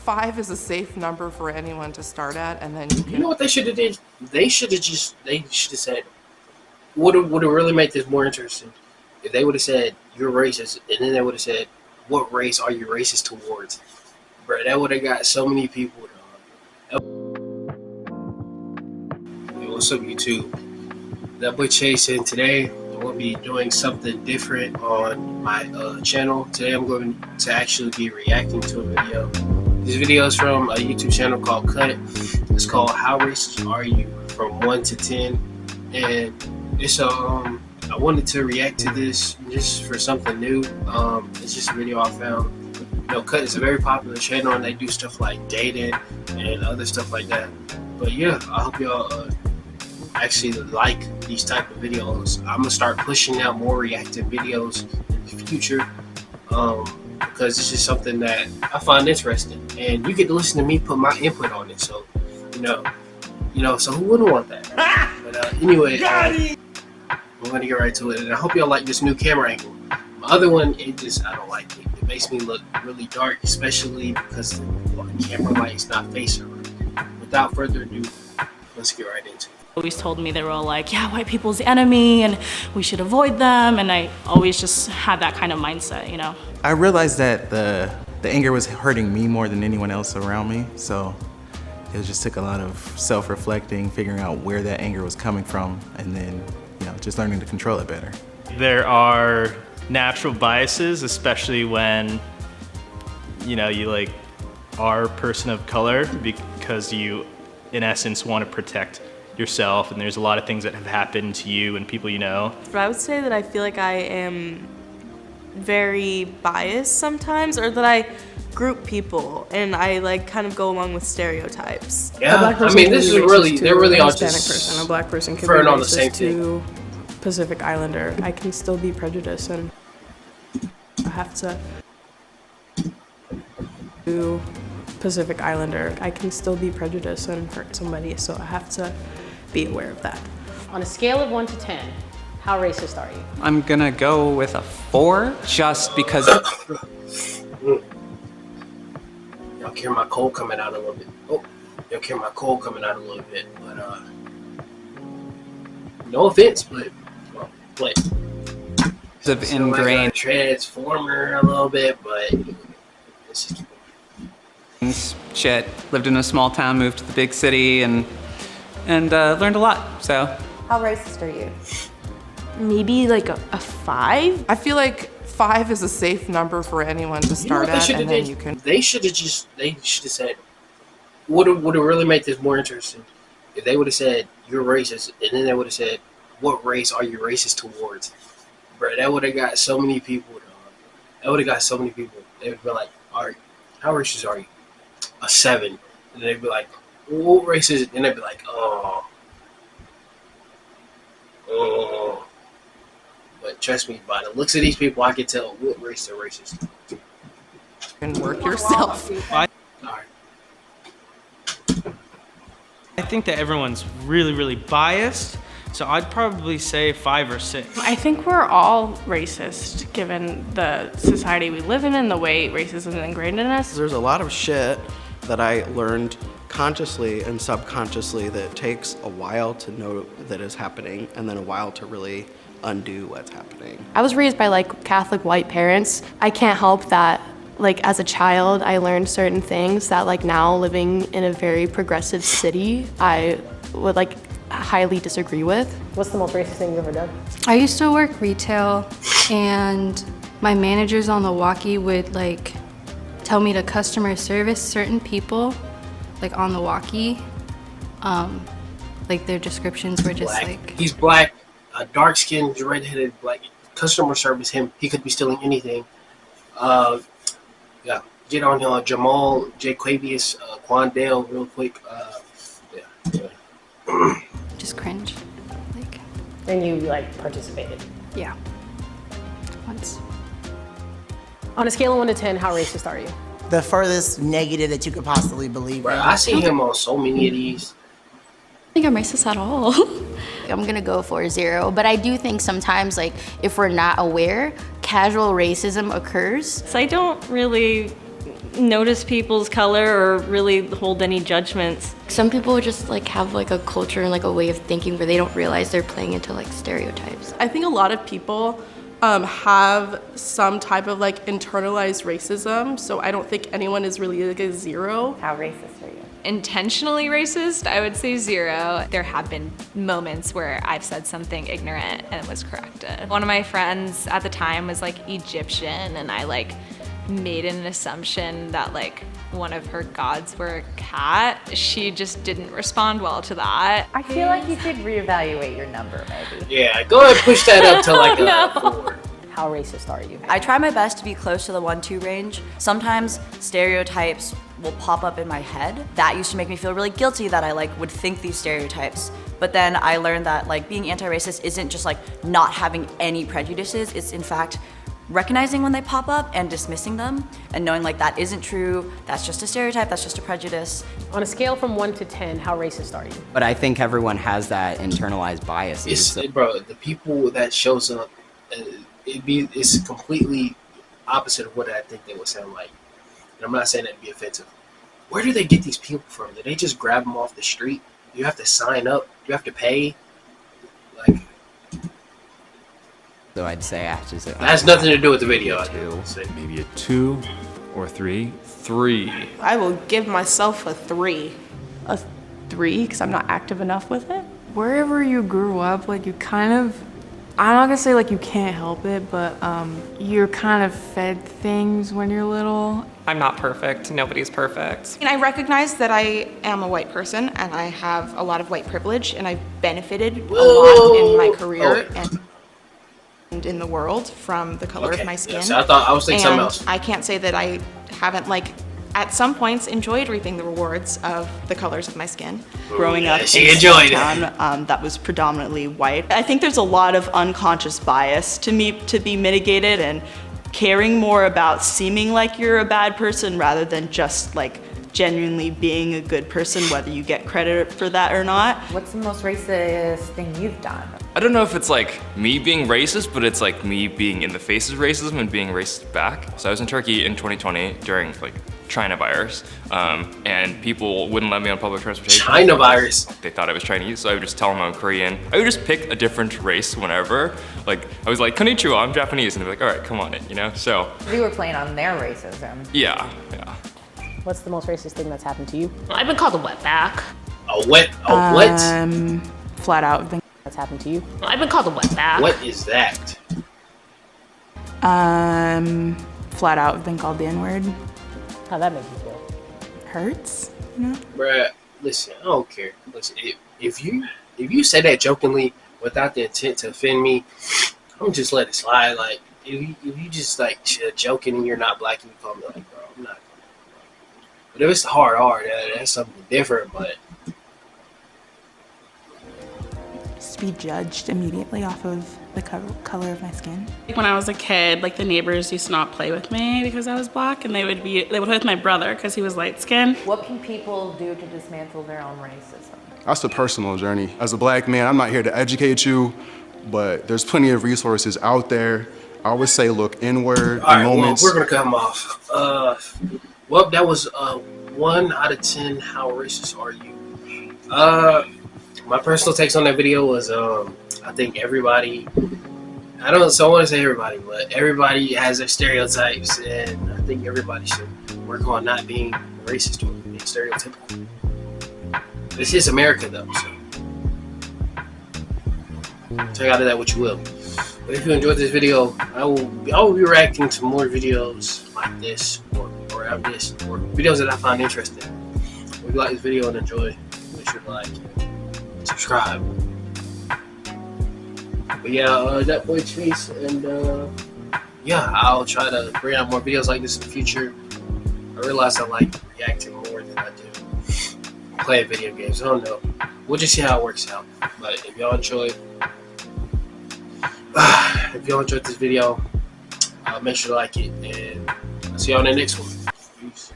5 is a safe number for anyone to start at, and then you can. You know what they should have did? They should have said, would have really made this more interesting if they would have said you're racist, and then they would have said what race are you racist towards, bro. That would have got so many people. Yo, what's up, YouTube? That boy Chase, and today I'm going to be doing something different on my channel. Today I'm going to actually be reacting to a video. This video is from a YouTube channel called Cut It. It's called How Racist Are You? From 1 to 10. And it's I wanted to react to this just for something new. It's just a video I found. You know, Cut is a very popular channel, and they do stuff like dating and other stuff like that. But yeah, I hope y'all actually like these type of videos. I'm gonna start pushing out more reactive videos in the future, because it's just something that I find interesting, and you get to listen to me put my input on it. So so who wouldn't want that? But anyway, I'm gonna get right to it, and I hope y'all like this new camera angle. My other one, I don't like it. It makes me look really dark, especially because the camera light is not facing right. Without further ado, let's get right into it. Always told me, they were all like, yeah, white people's the enemy and we should avoid them, and I always just had that kind of mindset, you know. I realized that the anger was hurting me more than anyone else around me, so it just took a lot of self-reflecting, figuring out where that anger was coming from, and then just learning to control it better. There are natural biases, especially when you are a person of color, because you in essence want to protect yourself, and there's a lot of things that have happened to you and people you know. But I would say that I feel like I am very biased sometimes, or that I group people and I kind of go along with stereotypes. Yeah, I mean, this is really, they're really all Hispanic just person, a black person can be referring on the same racist thing. to Pacific Islander. I can still be prejudiced, and I have to to Pacific Islander. I can still be prejudiced and hurt somebody, so I have to be aware of that. On a scale of 1 to 10, how racist are you? I'm gonna go with a 4, just because. Y'all hear my cold coming out a little bit. Oh, y'all hear my cold coming out a little bit, but no offense, but of ingrained like a transformer a little bit, but it's just shit. Lived in a small town, moved to the big city, and learned a lot. So. How racist are you? Maybe like a 5? I feel like 5 is a safe number for anyone to start at, and then you can. They should have said, would have really made this more interesting if they would have said you're racist, and then they would have said what race are you racist towards, bro. That would have got so many people. That would have got so many people. They would be like, all right, how racist are you? A 7, and they'd be like, what race is it? And they'd be like, oh. But trust me, by the looks of these people, I can tell what race they're racist. And work yourself. Alright. I think that everyone's really, really biased, so I'd probably say 5 or 6. I think we're all racist, given the society we live in and the way racism is ingrained in us. There's a lot of shit that I learned consciously and subconsciously that takes a while to know that is happening, and then a while to really undo what's happening. I was raised by Catholic white parents. I can't help that as a child I learned certain things that now living in a very progressive city I would highly disagree with. What's the most racist thing you've ever done? I used to work retail, and my managers on the walkie would tell me to customer service certain people on the walkie. Their descriptions were just black. He's black, dark-skinned, red-headed, black. Customer service him. He could be stealing anything. Yeah, get on Jamal, Jaquavius, Quandale real quick. Just cringe. And you participated? Yeah. Once. On a scale of 1 to 10, how racist are you? The furthest negative that you could possibly believe. Bro, I see him on so many of these. I think I'm racist at all. I'm gonna go for a 0, but I do think sometimes if we're not aware, casual racism occurs. So I don't really notice people's color or really hold any judgments. Some people just like have like a culture and like a way of thinking where they don't realize they're playing into like stereotypes. I think a lot of people have some type of like internalized racism, so I don't think anyone is really like a zero. How racist are you? Intentionally racist, I would say 0. There have been moments where I've said something ignorant and was corrected. One of my friends at the time was like Egyptian, and I like made an assumption that like one of her gods were a cat. She just didn't respond well to that. I feel like you should reevaluate your number, maybe. Yeah, go ahead and push that up to like a 4. How racist are you? I try my best to be close to the 1-2 range. Sometimes stereotypes will pop up in my head. That used to make me feel really guilty that I like would think these stereotypes. But then I learned that like being anti-racist isn't just like not having any prejudices. It's in fact recognizing when they pop up and dismissing them and knowing like that isn't true, that's just a stereotype, that's just a prejudice. On a scale from 1 to 10, how racist are you? But I think everyone has that internalized biases. Bro, the people that shows up, it's completely opposite of what I think they would sound like. And I'm not saying that to be offensive. Where do they get these people from? Do they just grab them off the street? Do you have to sign up? Do you have to pay? Like, so I'd say I have to say. that has nothing to do with the video. Maybe a 2 or 3. 3. I will give myself a 3. A 3 because I'm not active enough with it. Wherever you grew up, like you kind of, I'm not gonna say like you can't help it, but you're kind of fed things when you're little. I'm not perfect. Nobody's perfect. And I recognize that I am a white person and I have a lot of white privilege and I've benefited a lot in my career and in the world from the color of my skin. Yeah, so I was thinking something else. I can't say that I haven't like at some points enjoyed reaping the rewards of the colors of my skin. Growing up in she enjoyed a town that was predominantly white, I think there's a lot of unconscious bias to be mitigated and caring more about seeming like you're a bad person rather than just like genuinely being a good person, whether you get credit for that or not. What's the most racist thing you've done? I don't know if it's like me being racist, but it's like me being in the face of racism and being racist back. So I was in Turkey in 2020 during like China virus, and people wouldn't let me on public transportation. China virus? They thought I was Chinese, so I would just tell them I'm Korean. I would just pick a different race whenever. Like, I was like, konnichiwa, I'm Japanese, and they'd be like, all right, come on in, you know? So. You were playing on their racism. Yeah. What's the most racist thing that's happened to you? I've been called a wetback. A what? Flat out. That's happened to you? I've been called a wetback. What is that? Flat out been called the N-word. How'd that make you feel? Hurts, you know? Bruh, listen, I don't care. Listen, if you say that jokingly without the intent to offend me, I'm gonna just let it slide. Like, if you just like joking and you're not black, you call me like, bro, I'm not. But if it's hard, that's something different. But Just be judged immediately off of the color of my skin. When I was a kid, like the neighbors used to not play with me because I was black, and they would play with my brother because he was light skinned. What can people do to dismantle their own racism? That's a personal journey. As a black man, I'm not here to educate you, but there's plenty of resources out there. I always say look inward in moments. Well, we're gonna come off. Well, that was 1 out of 10. How racist are you? My personal takes on that video was I think everybody. I want to say everybody, but everybody has their stereotypes, and I think everybody should work on not being racist or being stereotypical. This is America, though, so take out of that what you will. But if you enjoyed this video, I will be reacting to more videos like this or videos that I find interesting. If you like this video and enjoy, make sure to like, subscribe. But yeah, that boy Chase, and yeah, I'll try to bring out more videos like this in the future. I realize I like reacting more than I do playing video games. I don't know. We'll just see how it works out. But if y'all enjoyed this video, make sure to like it, and I'll see y'all in the next one. Peace.